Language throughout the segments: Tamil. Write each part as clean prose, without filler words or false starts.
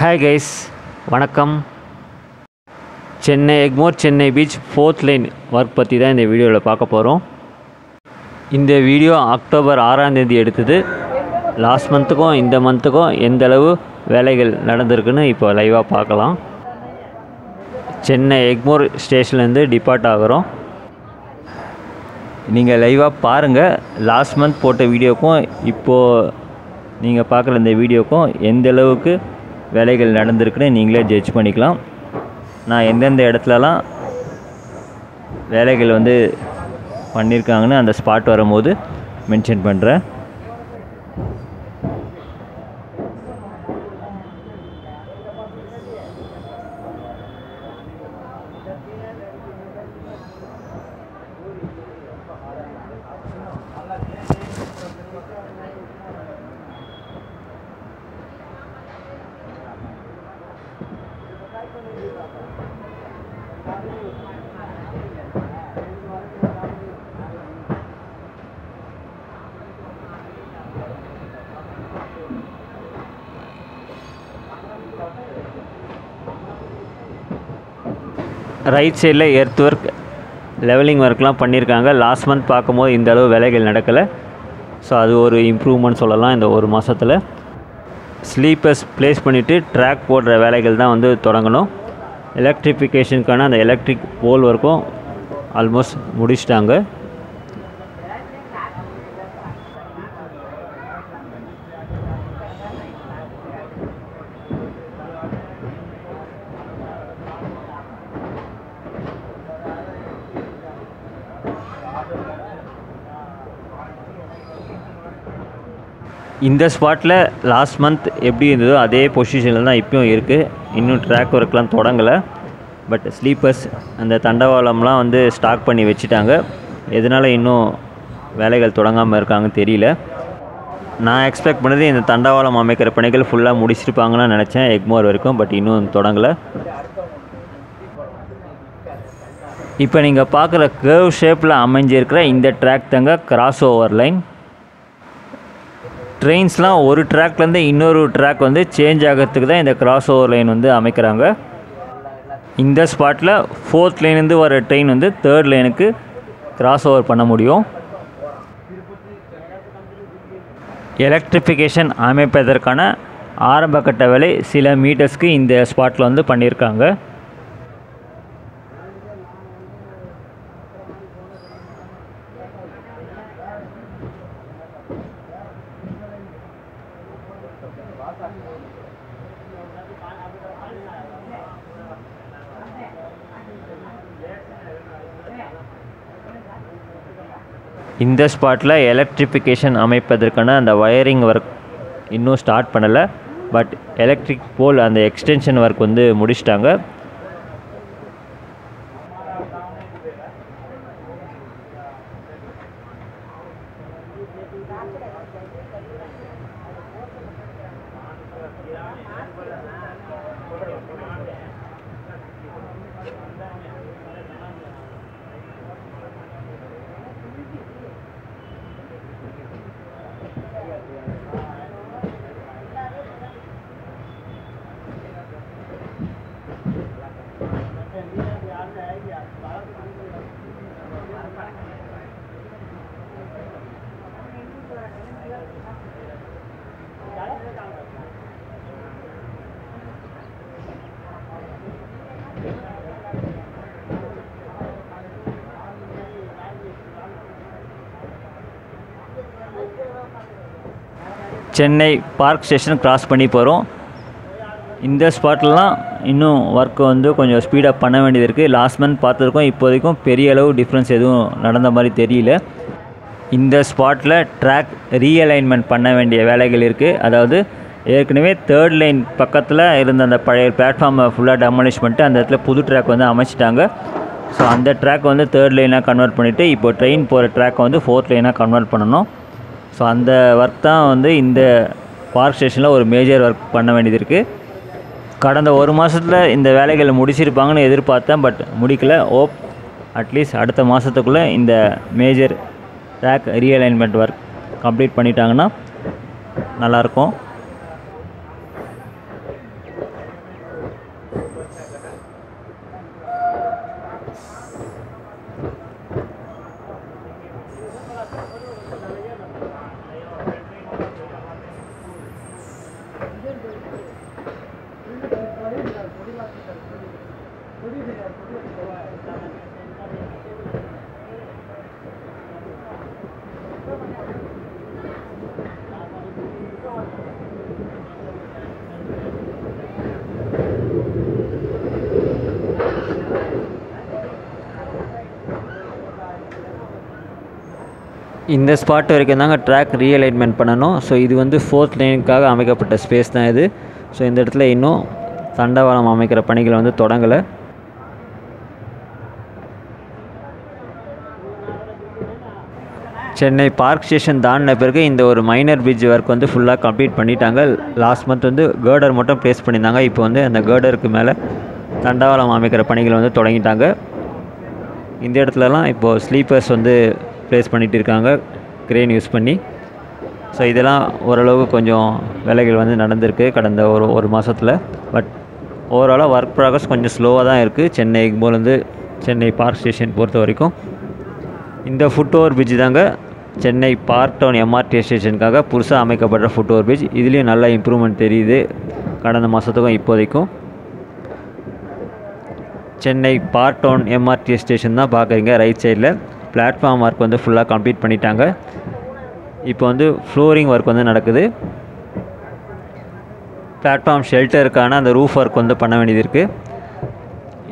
ஹாய் கைஸ், வணக்கம். Chennai Egmore Chennai beach 4th line work பற்றி தான் இந்த வீடியோவில் பார்க்க போகிறோம். இந்த வீடியோ அக்டோபர் 6ஆம் தேதி எடுத்தது. லாஸ்ட் மந்த்துக்கும் இந்த மந்த்துக்கும் எந்த அளவு வேலைகள் நடந்திருக்குன்னு இப்போ லைவாக பார்க்கலாம். சென்னை எக்மோர் ஸ்டேஷன்லேருந்து டிபார்ட் ஆகிறோம். நீங்கள் லைவாக பாருங்கள். லாஸ்ட் மந்த் போட்ட வீடியோக்கும் இப்போது நீங்கள் பார்க்குற இந்த வீடியோக்கும் எந்த அளவுக்கு வேலைகள் நடந்திருக்குன்னு நீங்களே ஜட்ஜ் பண்ணிக்கலாம். நான் எந்தெந்த இடத்துலலாம் வேலைகள் பண்ணியிருக்காங்கன்னு அந்த ஸ்பாட் வரும்போது மென்ஷன் பண்ணுறேன். ரைட் சைடில் எர்த் ஒர்க், லெவலிங் ஒர்க்லாம் பண்ணியிருக்காங்க. லாஸ்ட் மந்த் பார்க்கும்போது இந்த அளவு வேலைகள் நடக்கலை. ஸோ அது ஒரு இம்ப்ரூவ்மெண்ட் சொல்லலாம். இந்த ஒரு மாதத்தில் ஸ்லீப்பர்ஸ் ப்ளேஸ் பண்ணிவிட்டு ட்ராக் போடுற வேலைகள் தான் தொடங்கணும். எலக்ட்ரிஃபிகேஷனுக்கான அந்த எலக்ட்ரிக் போல் ஒர்க்கும் ஆல்மோஸ்ட் முடிச்சிட்டாங்க. இந்த ஸ்பாட்டில் லாஸ்ட் மந்த் எப்படி இருந்ததோ அதே பொசிஷனில் தான் இப்போயும் இருக்குது. இன்னும் ட்ராக் ஒர்க்லாம் தொடங்கலை. பட் ஸ்லீப்பர்ஸ் அந்த தண்டவாளம்லாம் ஸ்டாக் பண்ணி வச்சுட்டாங்க. எதனால் இன்னும் வேலைகள் தொடங்காமல் இருக்காங்கன்னு தெரியல. நான் எக்ஸ்பெக்ட் பண்ணது இந்த தண்டவாளம் அமைக்கிற பணிகள் ஃபுல்லாக முடிச்சிருப்பாங்கன்னு நினச்சேன் எக்மோர் வரைக்கும். பட் இன்னும் தொடங்கலை. இப்போ நீங்கள் பார்க்குற கர்வ் ஷேப்பில் அமைஞ்சிருக்கிற இந்த ட்ராக் தாங்க கிராஸ் ஓவர் லைன். ட்ரெயின்ஸ்லாம் ஒரு ட்ராக்லேருந்து இன்னொரு ட்ராக் சேஞ்ச் ஆகிறதுக்கு தான் இந்த கிராஸ் ஓவர் லைன் அமைக்கிறாங்க. இந்த ஸ்பாட்டில் 4th லைன்லேருந்து வர ட்ரெயின் 3rd லைனுக்கு கிராஸ் ஓவர் பண்ண முடியும். எலக்ட்ரிஃபிகேஷன் அமைப்பதற்கான ஆரம்ப கட்ட வேலை சில மீட்டர்ஸ்க்கு இந்த ஸ்பாட்டில் பண்ணியிருக்காங்க. இந்த ஸ்பாட்டில் எலக்ட்ரிஃபிகேஷன் அமைப்பதற்கான அந்த வயரிங் ஒர்க் இன்னும் ஸ்டார்ட் பண்ணலை. பட் எலக்ட்ரிக் போல் அந்த எக்ஸ்டென்ஷன் ஒர்க் முடிச்சிட்டாங்க. சென்னை பார்க் ஸ்டேஷன் கிராஸ் பண்ணி போகிறோம். இந்த ஸ்பாட்லலாம் இன்னும் ஒர்க்கு கொஞ்சம் ஸ்பீடப் பண்ண வேண்டியது இருக்குது. லாஸ்ட் மந்த் பார்த்ததுக்கும் இப்போதைக்கும் பெரிய அளவு டிஃப்ரென்ஸ் எதுவும் நடந்த மாதிரி தெரியல. இந்த ஸ்பாட்டில் ட்ராக் ரீஅலைன்மெண்ட் பண்ண வேண்டிய வேலைகள் இருக்குது. அதாவது ஏற்கனவே 3rd லைன் பக்கத்தில் இருந்த அந்த பழைய பிளாட்ஃபார்மை ஃபுல்லாக டெமாலிஷ் பண்ணிட்டு அந்த இடத்துல புது ட்ராக் அமைச்சிட்டாங்க. ஸோ அந்த ட்ராக் 3rd லைனாக கன்வெர்ட் பண்ணிவிட்டு இப்போ ட்ரெயின் போகிற ட்ராக்கை 4th லைனாக கன்வெர்ட் பண்ணணும். ஸோ அந்த ஒர்க் தான் இந்த பார்க் ஸ்டேஷனில் ஒரு மேஜர் ஒர்க் பண்ண வேண்டியது இருக்குது. கடந்த ஒரு மாதத்தில் இந்த வேலைகளை முடிச்சிருப்பாங்கன்னு எதிர்பார்த்தேன். பட் முடிக்கல. அட்லீஸ்ட் அடுத்த மாதத்துக்குள்ளே இந்த major track realignment work complete பண்ணிட்டாங்கன்னா நல்லாயிருக்கும். இந்த ஸ்பாட் வரைக்கும் தாங்க ட்ராக் ரீஅலைன்மெண்ட் பண்ணணும். ஸோ இது வந்து 4th லைனுக்காக அமைக்கப்பட்ட ஸ்பேஸ் தான் இது. ஸோ இந்த இடத்துல இன்னும் தண்டவாளம் அமைக்கிற பணிகள் வந்து தொடங்கலை. சென்னை பார்க் ஸ்டேஷன் தாண்டின பிறகு இந்த ஒரு மைனர் பிரிட்ஜ் ஒர்க் வந்து ஃபுல்லாக கம்ப்ளீட் பண்ணிட்டாங்க. லாஸ்ட் மந்த் வந்து கேர்டர் மட்டும் ப்ளேஸ் பண்ணியிருந்தாங்க. இப்போ வந்து அந்த கேர்டருக்கு மேலே தண்டவாளம் அமைக்கிற பணிகள் வந்து தொடங்கிட்டாங்க. இந்த இடத்துலலாம் இப்போது ஸ்லீப்பர்ஸ் வந்து ப்ளேஸ் பண்ணிகிட்டு இருக்காங்க க்ரெயின் யூஸ் பண்ணி. ஸோ இதெல்லாம் ஓரளவுக்கு கொஞ்சம் வேலைகள் வந்து நடந்திருக்கு கடந்த ஒரு மாதத்தில். பட் ஓவராலாக ஒர்க் ப்ராக்ரஸ் கொஞ்சம் ஸ்லோவாக தான் இருக்குது சென்னை எக்மோர்லேருந்து சென்னை பார்க் ஸ்டேஷன் பொறுத்த வரைக்கும். இந்த ஃபுட் ஓவர் பிரிட்ஜ் தாங்க சென்னை பார்க் டவுன் எம்ஆர்டி ஸ்டேஷனுக்காக புதுசாக அமைக்கப்பட்ட ஃபுட் ஓவர் பிரிட்ஜ். இதுலேயும் நல்ல இம்ப்ரூவ்மெண்ட் தெரியுது கடந்த மாதத்துக்கும் இப்போதைக்கும். Chennai park town MRT station தான் பார்க்குறீங்க ரைட் சைடில். பிளாட்ஃபார்ம் ஒர்க் வந்து ஃபுல்லாக கம்ப்ளீட் பண்ணிட்டாங்க. இப்போ வந்து ஃப்ளோரிங் ஒர்க் வந்து நடக்குது. பிளாட்ஃபார்ம் ஷெல்டருக்கான அந்த ரூஃப் ஒர்க் வந்து பண்ண வேண்டியது இருக்குது.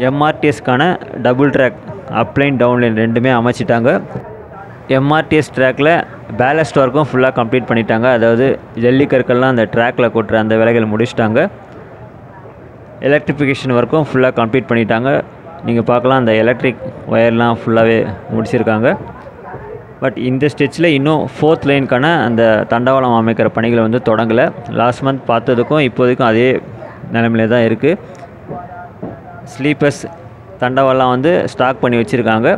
எம்ஆர்டிஎஸ்க்கான டபுள் ட்ராக் அப்லைன் டவுன்லைன் ரெண்டுமே அமைச்சிட்டாங்க. எம்ஆர்டிஎஸ் ட்ராக்கில் பேலஸ்ட் ஒர்க்கும் ஃபுல்லாக கம்ப்ளீட் பண்ணிட்டாங்க. அதாவது ஜல்லிக்கற்கள்லாம் அந்த ட்ராக்கில் கொட்டுற அந்த வேலைகள் முடிச்சிட்டாங்க. எலக்ட்ரிஃபிகேஷன் ஒர்க்கும் ஃபுல்லாக கம்ப்ளீட் பண்ணிட்டாங்க. நீங்கள் பார்க்கலாம் அந்த எலக்ட்ரிக் ஒயர்லாம் ஃபுல்லாகவே முடிச்சிருக்காங்க. பட் இந்த ஸ்டெச்சில் இன்னும் 4th லைனுக்கான அந்த தண்டவாளம் அமைக்கிற பணிகளை வந்து தொடங்கலை. லாஸ்ட் மந்த் பார்த்ததுக்கும் இப்போதைக்கும் அதே நிலைமையில தான் இருக்குது. ஸ்லீப்பர்ஸ் தண்டவாளம் வந்து ஸ்டாக் பண்ணி வச்சுருக்காங்க.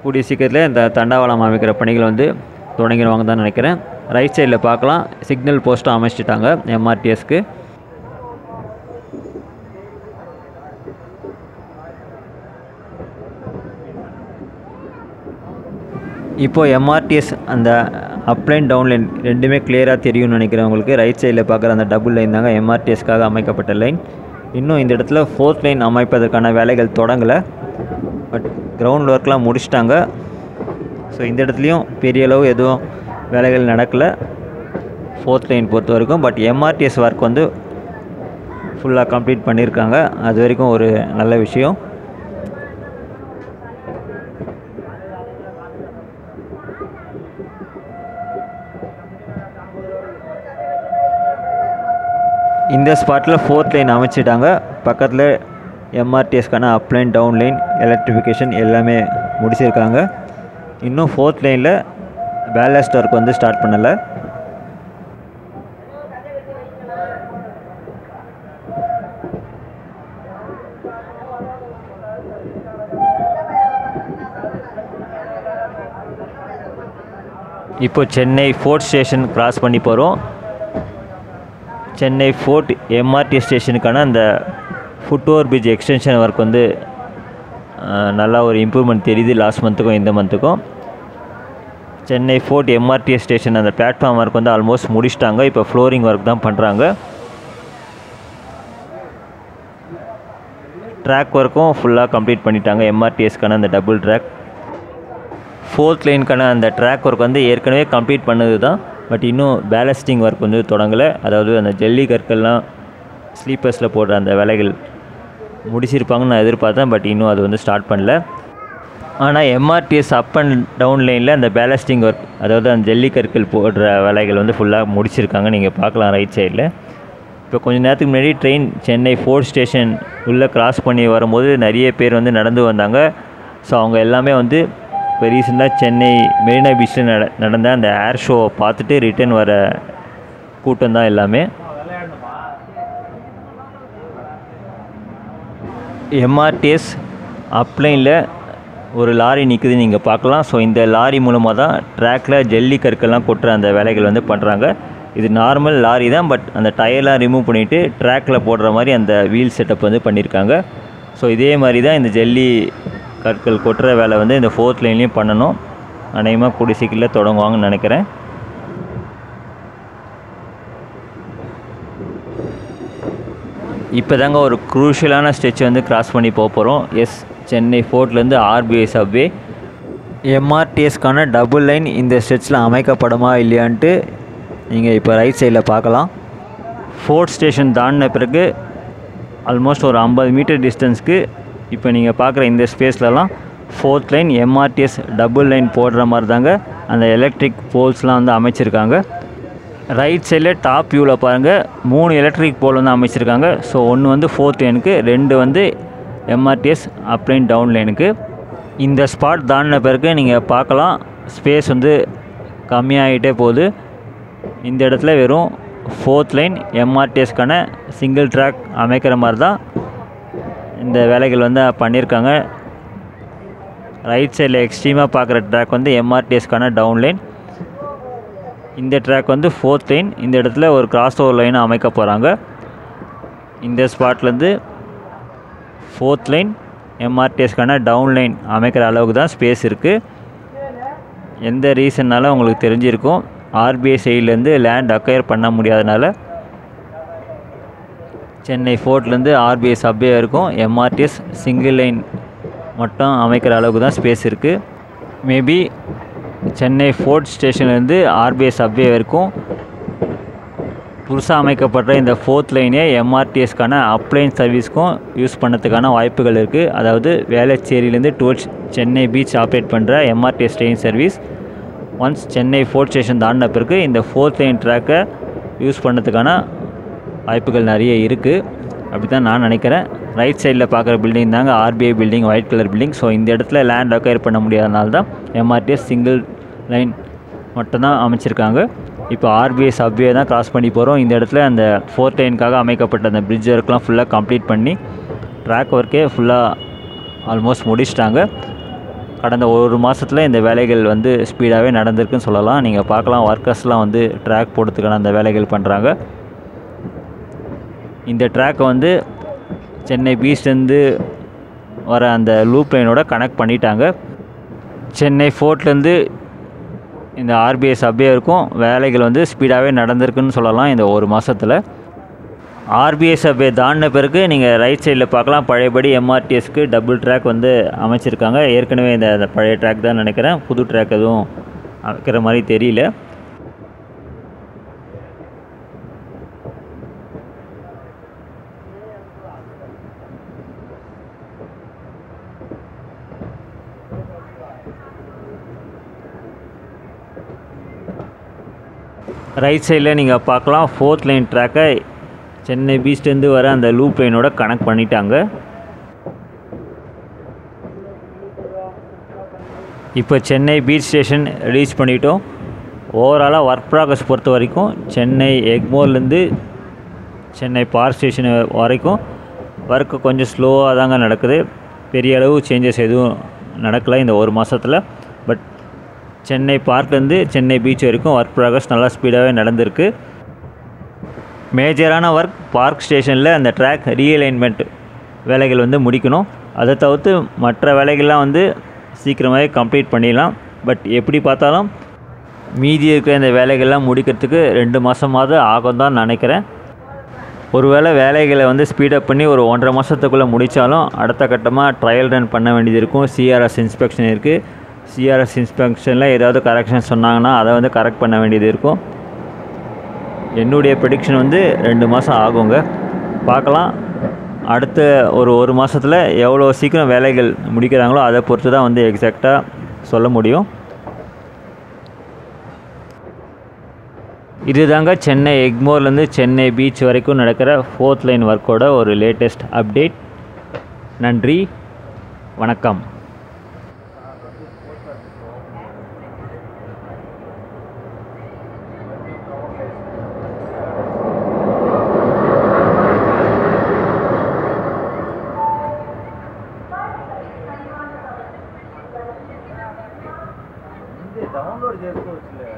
கூடிய சீக்கிரத்தில் இந்த தண்டவாளம் அமைக்கிற பணிகள் வந்து தொடங்கிடுவாங்க தான் நினைக்கிறேன். ரைட் சைடில் பார்க்கலாம் சிக்னல் போஸ்ட்டும் அமைச்சிட்டாங்க எம்ஆர்டிஎஸ்க்கு. இப்போது எம்ஆர்டிஎஸ் அந்த அப்லைன் டவுன்லைன் ரெண்டுமே கிளியராக தெரியும்னு நினைக்கிறேன் உங்களுக்கு. ரைட் சைடில் பார்க்குற அந்த டபுள் லைன் தாங்க எம்ஆர்டிஎஸ்க்காக அமைக்கப்பட்ட லைன். இன்னும் இந்த இடத்துல 4th லைன் அமைப்பதற்கான வேலைகள் தொடங்கலை. பட் கிரவுண்ட் ஒர்க்லாம் முடிச்சிட்டாங்க. ஸோ இந்த இடத்துலையும் பெரிய அளவு எதுவும் வேலைகள் நடக்கலை 4th லைன் பொறுத்த வரைக்கும். பட் எம்ஆர்டிஎஸ் ஒர்க் வந்து ஃபுல்லாக கம்ப்ளீட் பண்ணியிருக்காங்க. அது வரைக்கும் ஒரு நல்ல விஷயம். இந்த ஸ்பாட்டில் 4th லைன் அமைச்சிட்டாங்க. பக்கத்தில் எம்ஆர்டிஎஸ்க்கான அப்லைன் டவுன்லைன் எலக்ட்ரிஃபிகேஷன் எல்லாமே முடிச்சிருக்காங்க. இன்னும் 4th லைனில் பேலஸ்ட் ஒர்க் வந்து ஸ்டார்ட் பண்ணலை. இப்போ சென்னை ஃபோர்ட் ஸ்டேஷன் கிராஸ் பண்ணி போகிறோம். சென்னை ஃபோர்ட் எம்ஆர்டி ஸ்டேஷனுக்கான அந்த foot over bridge extension work வந்து நல்லா ஒரு இம்ப்ரூவ்மெண்ட் தெரியுது லாஸ்ட் மந்த்துக்கும் இந்த மந்த்துக்கும். சென்னை ஃபோர்ட் எம்ஆர்டி ஸ்டேஷன் அந்த பிளாட்ஃபார்ம் ஒர்க் வந்து ஆல்மோஸ்ட் முடிச்சிட்டாங்க. இப்போ ஃப்ளோரிங் ஒர்க் தான் பண்ணுறாங்க. ட்ராக் ஒர்க்கும் ஃபுல்லாக கம்ப்ளீட் பண்ணிட்டாங்க எம்ஆர்டிஎஸ்க்கான அந்த டபுள் ட்ராக். 4th லைனுக்கான அந்த ட்ராக் ஒர்க் வந்து ஏற்கனவே கம்ப்ளீட் பண்ணது தான். பட் இன்னும் பேலஸ்டிங் ஒர்க் வந்து தொடங்கலை. அதாவது அந்த ஜல்லி கற்கள்லாம் ஸ்லீப்பர்ஸில் போடுற அந்த வேலைகள் முடிச்சிருப்பாங்கன்னு நான் எதிர்பார்த்தேன். பட் இன்னும் அது வந்து ஸ்டார்ட் பண்ணல. ஆனால் எம்ஆர்டிஎஸ் அப் அண்ட் டவுன் லைனில் அந்த பேலஸ்டிங் ஒர்க் அதாவது அந்த ஜல்லி கற்கள் போடுற வேலைகள் வந்து ஃபுல்லாக முடிச்சிருக்காங்க. நீங்கள் பார்க்கலாம் ரைட் சைடில். இப்போ கொஞ்சம் நேரத்துக்கு முன்னாடி ட்ரெயின் சென்னை ஃபோர்ட் ஸ்டேஷன் உள்ளே கிராஸ் பண்ணி வரும்போது நிறைய பேர் வந்து நடந்து வந்தாங்க. ஸோ அவங்க எல்லாமே வந்து இப்போ ரீசெண்டாக சென்னை மெரினா பீச்சில் நடந்த அந்த ஏர் ஷோவை பார்த்துட்டு ரிட்டர்ன் வர கூட்டம் தான் எல்லாமே. எம்ஆர்டிஎஸ் அப்லைனில் ஒரு லாரி நிற்குது நீங்கள் பார்க்கலாம். ஸோ இந்த லாரி மூலமாக தான் ட்ராக்கில் ஜல்லி கற்கள்லாம் கொட்டுற அந்த வேலைகள் வந்து பண்ணுறாங்க. இது நார்மல் லாரி தான். பட் அந்த டயர்லாம் ரிமூவ் பண்ணிவிட்டு ட்ராக்கில் போடுற மாதிரி அந்த வீல் செட்டப் வந்து பண்ணியிருக்காங்க. ஸோ இதே மாதிரி தான் இந்த ஜல்லி கற்கள் கொட்டுற வேலை வந்து இந்த 4th லைன்லேயும் பண்ணணும். அநேகமாக கூடிய சீக்கிரத்தில் தொடங்குவாங்கன்னு நினைக்கிறேன். இப்போ தாங்க ஒரு குரூஷியலான ஸ்டெச் வந்து கிராஸ் பண்ணி போகிறோம். எஸ், சென்னை ஃபோர்ட்லேருந்து ஆர்பிஐ சப்வே. எம்ஆர்டிஎஸ்க்கான டபுள் லைன் இந்த ஸ்ட்ரெச்சில் அமைக்கப்படுமா இல்லையான்ட்டு நீங்கள் இப்போ ரைட் சைடில் பார்க்கலாம். ஃபோர்ட் ஸ்டேஷன் தாண்டின பிறகு ஆல்மோஸ்ட் ஒரு 50 மீட்டர் டிஸ்டன்ஸ்க்கு இப்போ நீங்கள் பார்க்குற இந்த ஸ்பேஸ்லலாம் fourth line MRTS double line போடுற மாதிரி தாங்க அந்த எலக்ட்ரிக் போல்ஸ்லாம் வந்து அமைச்சிருக்காங்க. ரைட் சைடில் டாப் வியூவில் பாருங்கள் 3 எலக்ட்ரிக் போல் வந்து அமைச்சிருக்காங்க. ஸோ ஒன்று வந்து ஃபோர்த் லைனுக்கு, 2 வந்து எம்ஆர்டிஎஸ் அப் லைன் டவுன் லைனுக்கு. இந்த ஸ்பாட் தாண்டின பிறகு நீங்கள் பார்க்கலாம் ஸ்பேஸ் வந்து கம்மியாகிட்டே போகுது. இந்த இடத்துல வெறும் ஃபோர்த் லைன் எம்ஆர்டிஎஸ்க்கான சிங்கிள் ட்ராக் அமைக்கிற மாதிரி தான் இந்த வேலைகள் வந்து பண்ணியிருக்காங்க. ரைட் சைடில் எக்ஸ்ட்ரீமாக பார்க்குற ட்ராக் வந்து எம்ஆர்டிஎஸ்க்கான டவுன் லைன். இந்த ட்ராக் வந்து ஃபோர்த் லைன். இந்த இடத்துல ஒரு கிராஸ் ஓவர் லைனை அமைக்க போகிறாங்க. இந்த ஸ்பாட்லேருந்து ஃபோர்த் லைன் எம்ஆர்டிஎஸ்க்கான டவுன் லைன் அமைக்கிற அளவுக்கு தான் ஸ்பேஸ் இருக்குது. எந்த ரீசன்னால உங்களுக்கு தெரிஞ்சிருக்கும், ஆர்பிஐ சைட்லேருந்து லேண்ட் அக்வயர் பண்ண முடியாதனால சென்னை ஃபோர்ட்லேருந்து ஆர்பிஐ சப்வே இருக்கும் எம்ஆர்டிஎஸ் சிங்கிள் லைன் மட்டும் அமைக்கிற அளவுக்கு தான் ஸ்பேஸ் இருக்குது. மேபி சென்னை ஃபோர்ட் ஸ்டேஷன்லேருந்து ஆர்பிஐ சப்வே வரைக்கும் புதுசாக அமைக்கப்பட்ட இந்த ஃபோர்த் லைனே எம்ஆர்டிஎஸ்க்கான அப்ளைன் சர்வீஸ்க்கும் யூஸ் பண்ணதுக்கான வாய்ப்புகள் இருக்குது. அதாவது வேளச்சேரியிலேருந்து டுவர்ட்ஸ் சென்னை பீச் ஆப்ரேட் பண்ணுற MRTS train service once Chennai Fort station தாண்டின பிறகு இந்த ஃபோர்த் லைன் ட்ராக்கை யூஸ் பண்ணதுக்கான வாய்ப்புகள் நிறைய இருக்குது. அப்படி தான் நான் நினைக்கிறேன். ரைட் சைடில் பார்க்குற பில்டிங் தாங்க RBI building, white colour building. So இந்த இடத்துல லேண்ட் அக்வயர் பண்ண முடியாதனால தான் எம்ஆர்டிஎஸ் சிங்கிள் லைன் மட்டும்தான் அமைச்சிருக்காங்க. இப்போ ஆர்பிஐ சப்வே தான் கிராஸ் பண்ணி போகிறோம். இந்த இடத்துல அந்த ஃபோர்த் லைனுக்காக அமைக்கப்பட்ட அந்த பிரிட்ஜ் ஒர்க்லாம் ஃபுல்லாக கம்ப்ளீட் பண்ணி ட்ராக் ஒர்க்கே ஃபுல்லாக ஆல்மோஸ்ட் முடிச்சிட்டாங்க. கடந்த ஒரு மாதத்தில் இந்த வேலைகள் வந்து ஸ்பீடாகவே நடந்திருக்குன்னு சொல்லலாம். நீங்கள் பார்க்கலாம் ஒர்க்கர்ஸ்லாம் வந்து ட்ராக் போடுறதுக்கான அந்த வேலைகள் பண்ணுறாங்க. இந்த ட்ராக்கை வந்து சென்னை பீச்லேருந்து வர அந்த லூப் லைனோட கனெக்ட் பண்ணிட்டாங்க. சென்னை ஃபோர்ட்லேருந்து இந்த ஆர்பிஐ சப்வே இருக்கும் வேலைகள் வந்து ஸ்பீடாகவே நடந்திருக்குன்னு சொல்லலாம் இந்த ஒரு மாதத்தில். ஆர்பிஐ சப்வே தாண்டின பிறகு நீங்கள் ரைட் சைடில் பார்க்கலாம் பழையபடி எம்ஆர்டிஎஸ்க்கு டபுள் ட்ராக் வந்து அமைச்சிருக்காங்க. ஏற்கனவே இந்த பழைய ட்ராக் தான் நினைக்கிறேன், புது ட்ராக் எதுவும் அமைக்கிற மாதிரி தெரியல. ரைட் சைடில் நீங்கள் பார்க்கலாம் ஃபோர்த் லைன் ட்ராக்கை சென்னை பீச்லேருந்து வர அந்த லூப் லைனோட கனெக்ட் பண்ணிட்டாங்க. இப்போ சென்னை பீச் ஸ்டேஷன் ரீச் பண்ணிட்டோம். ஓவராலாக ஒர்க் ப்ராக்ரஸ் பொறுத்த வரைக்கும் சென்னை எக்மோர்லேருந்து சென்னை பார்க் ஸ்டேஷன் வரைக்கும் ஒர்க்கு கொஞ்சம் ஸ்லோவாக தாங்க நடக்குது. பெரிய அளவு சேஞ்சஸ் எதுவும் நடக்கலை இந்த ஒரு மாதத்தில். பட் சென்னை பார்க்லேருந்து சென்னை பீச் வரைக்கும் ஒர்க் ப்ராக்ரஸ் நல்லா ஸ்பீடாகவே நடந்திருக்கு. மேஜரான ஒர்க் பார்க் ஸ்டேஷனில் அந்த ட்ராக் ரீஅலைன்மெண்ட் வேலைகள் வந்து முடிக்கணும். அதை தவிர்த்து மற்ற வேலைகள்லாம் வந்து சீக்கிரமாகவே கம்ப்ளீட் பண்ணிடலாம். பட் எப்படி பார்த்தாலும் மீதி இருக்கிற இந்த வேலைகள்லாம் முடிக்கிறதுக்கு 2 மாதமாவது ஆகும் தான் நினைக்கிறேன். ஒருவேளை வேலைகளை வந்து ஸ்பீடப் பண்ணி ஒரு 1.5 மாதத்துக்குள்ளே முடித்தாலும் அடுத்த கட்டமாக ட்ரையல் ரன் பண்ண வேண்டியது இருக்கும். சிஆர்எஸ் இன்ஸ்பெக்ஷன் இருக்குது. சிஆர்எஸ் இன்ஸ்பெக்ஷனில் ஏதாவது கரெக்ஷன் சொன்னாங்கன்னா அதை வந்து கரெக்ட் பண்ண வேண்டியது இருக்கும். என்னுடைய ப்ரெடிக்ஷன் வந்து 2 மாதம் ஆகுங்க. பார்க்கலாம் அடுத்த ஒரு மாதத்தில் எவ்வளோ சீக்கிரம் வேலைகள் முடிக்கிறாங்களோ அதை பொறுத்து தான் வந்து எக்ஸாக்டாக சொல்ல முடியும். இது தாங்க சென்னை எக்மோர்லேருந்து சென்னை பீச் வரைக்கும் நடக்கிற ஃபோர்த் லைன் ஒர்க்கோட ஒரு லேட்டஸ்ட் அப்டேட். நன்றி, வணக்கம். డౌన్లోడ్ చేసుకోవచ్చులే.